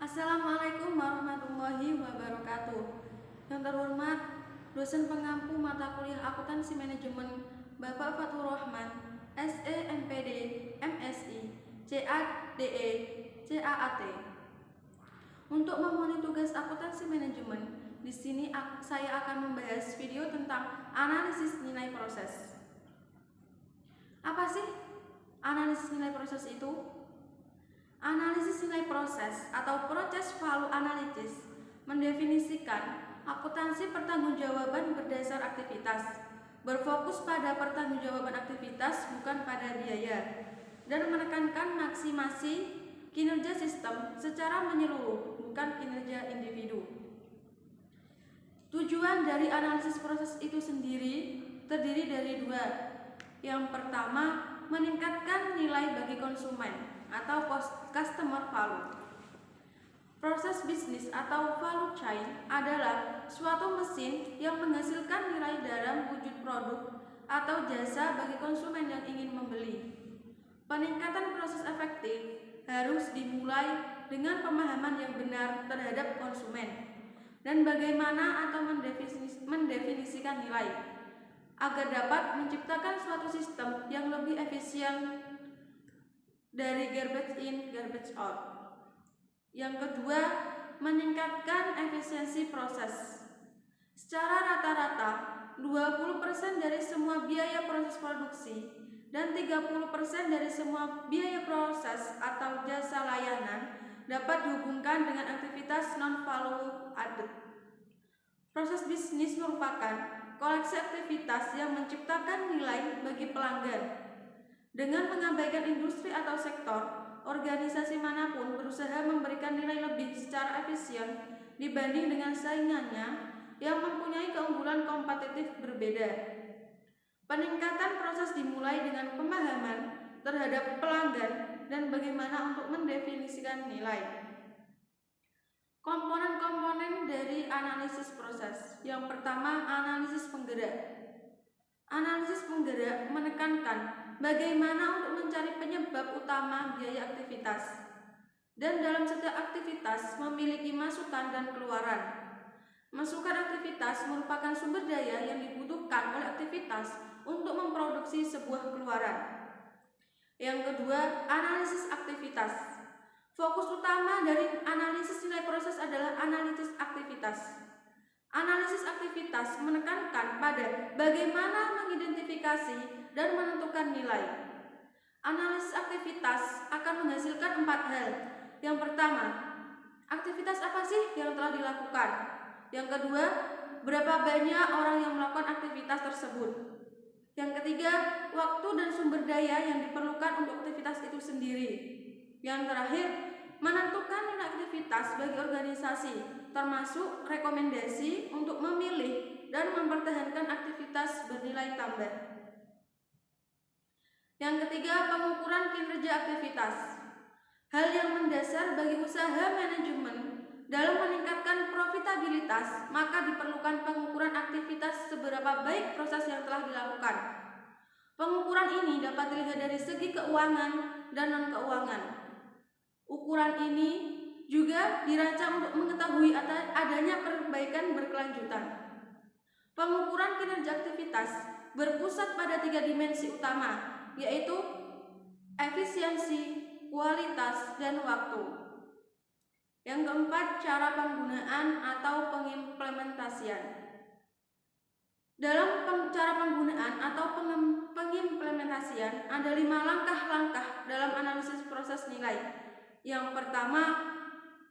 Assalamualaikum warahmatullahi wabarakatuh. Yang terhormat, dosen pengampu mata kuliah Akuntansi Manajemen Bapak Fatur Rahman, SE MPD, MSI, CADE, CAAT. Untuk memenuhi tugas akuntansi manajemen, di sini saya akan membahas video tentang analisis nilai proses. Apa sih analisis nilai proses itu? Analisis nilai proses atau proses value analysis mendefinisikan akuntansi pertanggungjawaban berdasar aktivitas, berfokus pada pertanggungjawaban aktivitas bukan pada biaya, dan menekankan maksimasi kinerja sistem secara menyeluruh, bukan kinerja individu. Tujuan dari analisis proses itu sendiri terdiri dari dua. Yang pertama, meningkatkan nilai bagi konsumen atau customer value. Proses bisnis atau value chain adalah suatu mesin yang menghasilkan nilai dalam wujud produk atau jasa bagi konsumen yang ingin membeli. Peningkatan proses efektif harus dimulai dengan pemahaman yang benar terhadap konsumen dan bagaimana atau mendefinisikan nilai agar dapat menciptakan suatu sistem yang lebih efisien dari garbage in, garbage out. Yang kedua, meningkatkan efisiensi proses. Secara rata-rata, 20% dari semua biaya proses produksi dan 30% dari semua biaya proses atau jasa layanan dapat dihubungkan dengan aktivitas non-value added. Proses bisnis merupakan koleksi aktivitas yang menciptakan nilai bagi pelanggan. Dengan mengabaikan industri atau sektor, organisasi manapun berusaha memberikan nilai lebih secara efisien dibanding dengan saingannya yang mempunyai keunggulan kompetitif berbeda. Peningkatan proses dimulai dengan pemahaman terhadap pelanggan dan bagaimana untuk mendefinisikan nilai. Komponen-komponen dari analisis proses. Yang pertama, analisis penggerak. Analisis penggerak menekankan bagaimana untuk mencari penyebab utama biaya aktivitas, dan dalam setiap aktivitas memiliki masukan dan keluaran. Masukan aktivitas merupakan sumber daya yang dibutuhkan oleh aktivitas untuk memproduksi sebuah keluaran. Yang kedua, analisis aktivitas. Fokus utama dari analisis nilai proses adalah analisis aktivitas. Analisis aktivitas menekankan pada bagaimana mengidentifikasi dan menentukan nilai. Analisis aktivitas akan menghasilkan 4 hal. Yang pertama, aktivitas apa sih yang telah dilakukan? Yang kedua, berapa banyak orang yang melakukan aktivitas tersebut? Yang ketiga, waktu dan sumber daya yang diperlukan untuk aktivitas itu sendiri. Yang terakhir, menentukan nilai aktivitas bagi organisasi, termasuk rekomendasi untuk memilih dan mempertahankan aktivitas bernilai tambah. Yang ketiga, pengukuran kinerja aktivitas. Hal yang mendasar bagi usaha manajemen dalam meningkatkan profitabilitas, maka diperlukan pengukuran aktivitas seberapa baik proses yang telah dilakukan. Pengukuran ini dapat dilihat dari segi keuangan dan non-keuangan. Ukuran ini juga dirancang untuk mengetahui adanya perbaikan berkelanjutan. Pengukuran kinerja aktivitas berpusat pada 3 dimensi utama, yaitu efisiensi, kualitas, dan waktu. Yang keempat, cara penggunaan atau pengimplementasian. Dalam cara penggunaan atau pengimplementasian ada 5 langkah-langkah dalam analisis proses nilai. Yang pertama,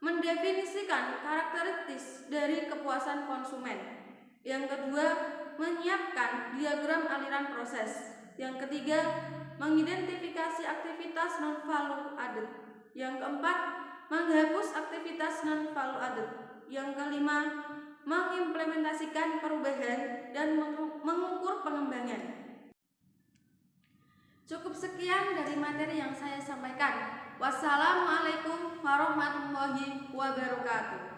mendefinisikan karakteristik dari kepuasan konsumen. Yang kedua, menyiapkan diagram aliran proses. Yang ketiga, mengidentifikasi aktivitas non-value added. Yang keempat, menghapus aktivitas non-value added. Yang kelima, mengimplementasikan perubahan dan mengukur pengembangan. Cukup sekian dari materi yang saya sampaikan. Wassalamualaikum warahmatullahi wabarakatuh.